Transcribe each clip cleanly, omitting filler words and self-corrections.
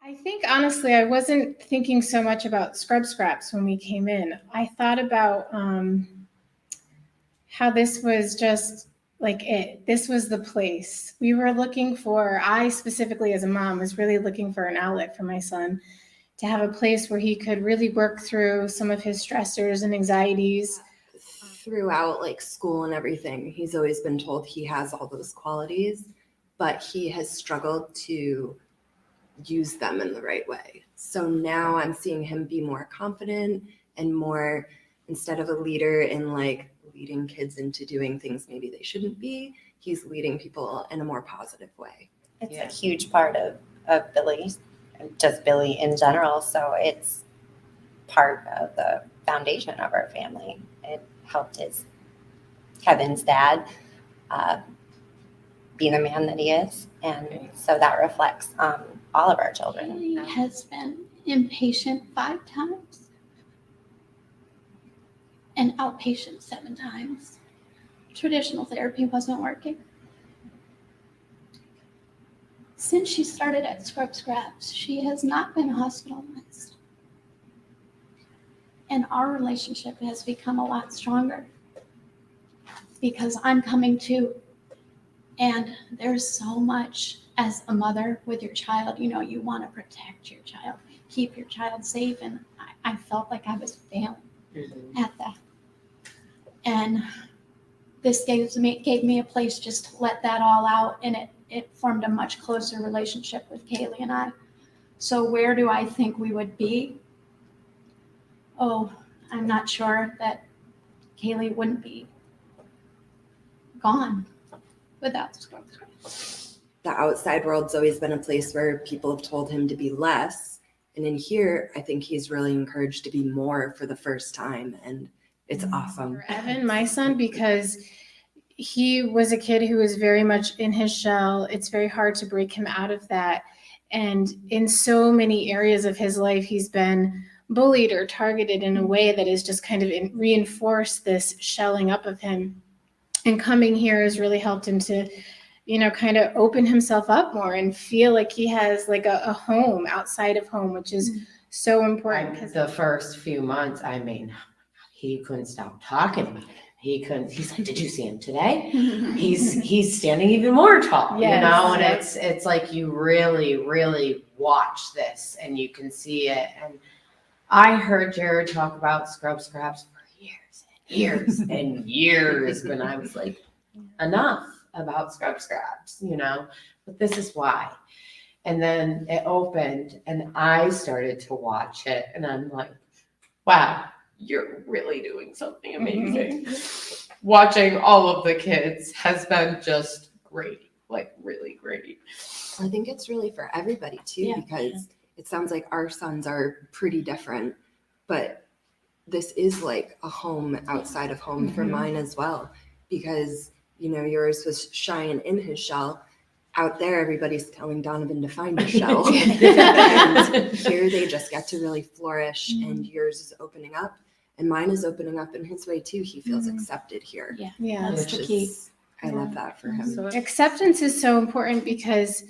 I think honestly, I wasn't thinking so much about scrub scraps when we came in. I thought about how this was just like it. This was the place we were looking for. I specifically, as a mom, was really looking for an outlet for my son to have a place where he could really work through some of his stressors and anxieties. Throughout like school and everything, he's always been told he has all those qualities, but he has struggled to use them in the right way. So now I'm seeing him be more confident and more, instead of a leader in like leading kids into doing things maybe they shouldn't be, he's leading people in a more positive way. It's a huge part of Billy, just Billy in general. So it's part of the foundation of our family. It helped Kevin's dad be the man that he is. And so that reflects on all of our children. He has been inpatient 5 times and outpatient 7 times. Traditional therapy wasn't working. Since she started at Scrub Scraps, she has not been hospitalized. And our relationship has become a lot stronger because I'm coming to, and there's so much as a mother with your child, you want to protect your child, keep your child safe. And I felt like I was failing at that. And this gave me a place just to let that all out. And it formed a much closer relationship with Kaylee and I. So where do I think we would be? Oh, I'm not sure that Kaylee wouldn't be gone without Scrub Scraps. The outside world's always been a place where people have told him to be less. And in here, I think he's really encouraged to be more for the first time. And it's awesome. For Evan, my son, because he was a kid who was very much in his shell. It's very hard to break him out of that. And in so many areas of his life, he's been bullied or targeted in a way that has just kind of reinforced this shelling up of him. And coming here has really helped him to, kind of open himself up more and feel like he has like a home outside of home, which is so important. Because the first few months, he couldn't stop talking about it. He's like, did you see him today? He's standing even more tall, Yes, and yes. it's like you really, really watch this and you can see it. And I heard Jared talk about Scrub Scraps for years and years and years when I was like, enough about Scrub Scraps, but this is why. And then it opened and I started to watch it and I'm like, wow, you're really doing something amazing. Watching all of the kids has been just great, like really great. I think it's really for everybody too, because it sounds like our sons are pretty different, but this is like a home outside of home for mine as well, because yours was shy and in his shell. Out there, everybody's telling Donovan to find his shell. And here they just get to really flourish, and yours is opening up. And mine is opening up in his way too. He feels accepted here. Yeah, That's the key. I love that for him. So acceptance is so important because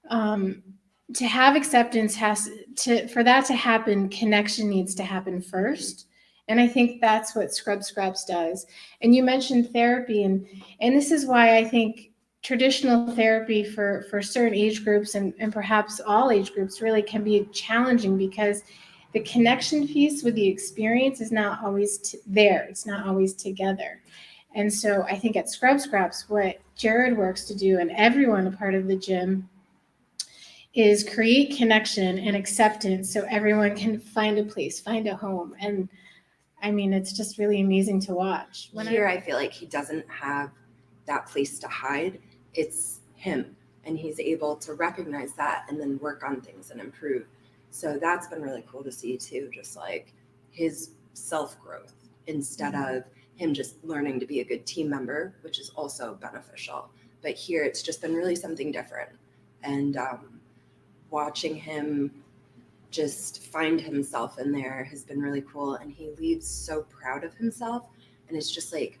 to have acceptance for that to happen, connection needs to happen first. And I think that's what Scrub Scraps does. And you mentioned therapy, and this is why I think traditional therapy for certain age groups and perhaps all age groups really can be challenging because the connection piece with the experience is not always there. It's not always together. And so I think at Scrub Scraps, what Jared works to do and everyone a part of the gym is create connection and acceptance so everyone can find a place, find a home. And it's just really amazing to watch. Here, I feel like he doesn't have that place to hide. It's him. And he's able to recognize that and then work on things and improve. So that's been really cool to see too, just like his self-growth instead of him just learning to be a good team member, which is also beneficial. But here it's just been really something different. And watching him just find himself in there has been really cool. And he leaves so proud of himself. And it's just like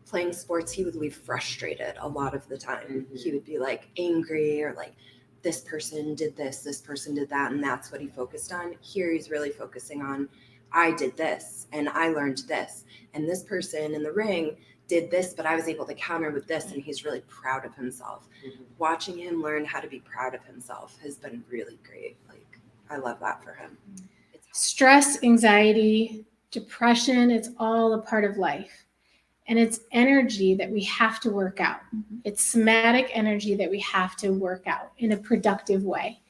playing sports, he would leave frustrated a lot of the time. He would be like angry or like this person did this person did that, and that's what he focused on. Here he's really focusing on, I did this and I learned this, and this person in the ring did this, but I was able to counter with this, and he's really proud of himself. Watching him learn how to be proud of himself has been really great. Like, I love that for him. Stress, anxiety, depression, it's all a part of life. And it's energy that we have to work out. It's somatic energy that we have to work out in a productive way.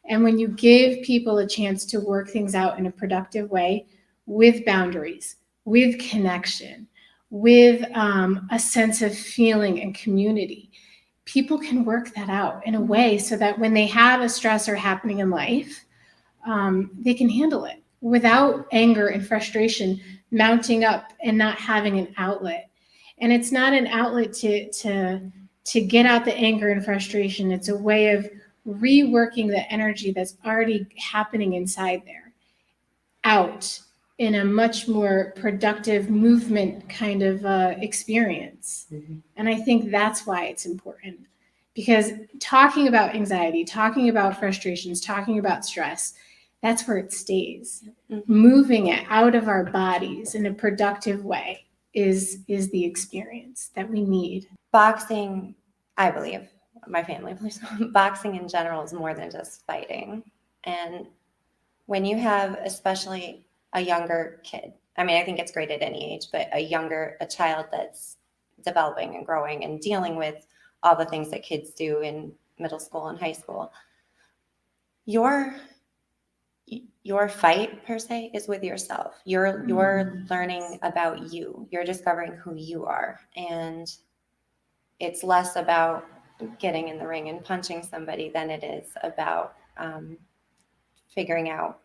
And when you give people a chance to work things out in a productive way with boundaries, with connection, with a sense of feeling and community, people can work that out in a way so that when they have a stressor happening in life, they can handle it without anger and frustration mounting up and not having an outlet. And it's not an outlet to get out the anger and frustration. It's a way of reworking the energy that's already happening inside there out in a much more productive movement kind of experience. And I think that's why it's important, because talking about anxiety, talking about frustrations, talking about stress, that's where it stays. Moving it out of our bodies in a productive way is the experience that we need. Boxing, I believe, my family believes, boxing in general is more than just fighting. And when you have especially a younger kid, I mean, I think it's great at any age, but a child that's developing and growing and dealing with all the things that kids do in middle school and high school, your fight per se is with yourself. You're learning about you. You're discovering who you are. And it's less about getting in the ring and punching somebody than it is about figuring out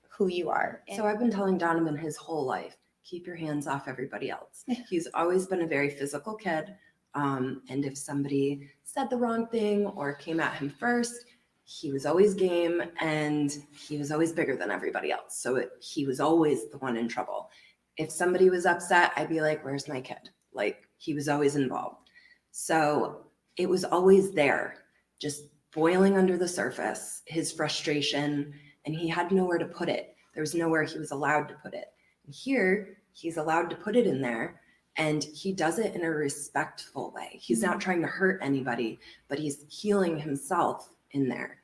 who you are. So I've been telling Donovan his whole life, keep your hands off everybody else. He's always been a very physical kid. And if somebody said the wrong thing or came at him first, he was always game, and he was always bigger than everybody else. So he was always the one in trouble. If somebody was upset, I'd be like, where's my kid? Like, he was always involved. So it was always there, just boiling under the surface, his frustration, and he had nowhere to put it. There was nowhere he was allowed to put it. And here, he's allowed to put it in there, and he does it in a respectful way. He's not trying to hurt anybody, but he's healing himself in there.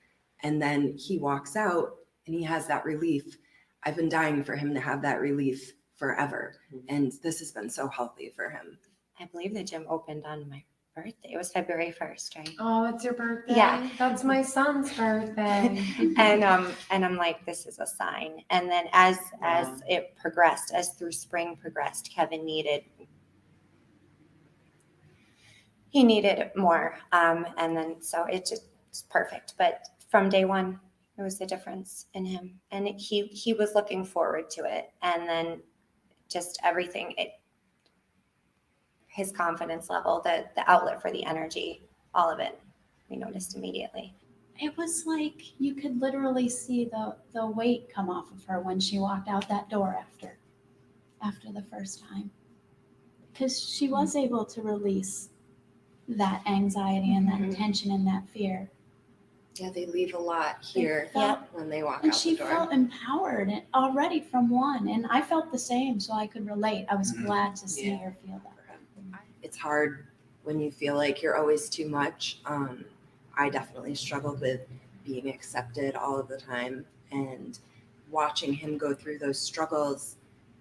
And then he walks out and he has that relief. I've been dying for him to have that relief forever. And this has been so healthy for him. I believe the gym opened on my birthday. It was February 1st, right? Oh, it's your birthday? Yeah. That's my son's birthday. And I'm like, this is a sign. And then as it progressed, as through spring progressed, Kevin needed more. And then so it's perfect. But from day one, it was the difference in him. And he was looking forward to it. And then just everything, his confidence level, the outlet for the energy, all of it, we noticed immediately. It was like you could literally see the weight come off of her when she walked out that door after the first time, because she was able to release that anxiety and that tension and that fear. Yeah, they leave a lot here when they walk And out she the door. felt empowered already from one, and I felt the same, so I could relate. I was glad to see her feel that. It's hard when you feel like you're always too much. I definitely struggled with being accepted all of the time, and watching him go through those struggles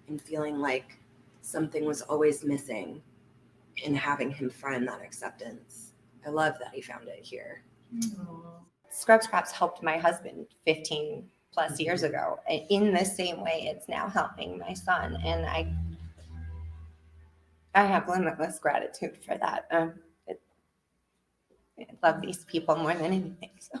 and feeling like something was always missing, and having him find that acceptance. I love that he found it here. Scrub Scraps helped my husband 15 plus years ago. In the same way, it's now helping my son. And I have limitless gratitude for that. I love these people more than anything. So.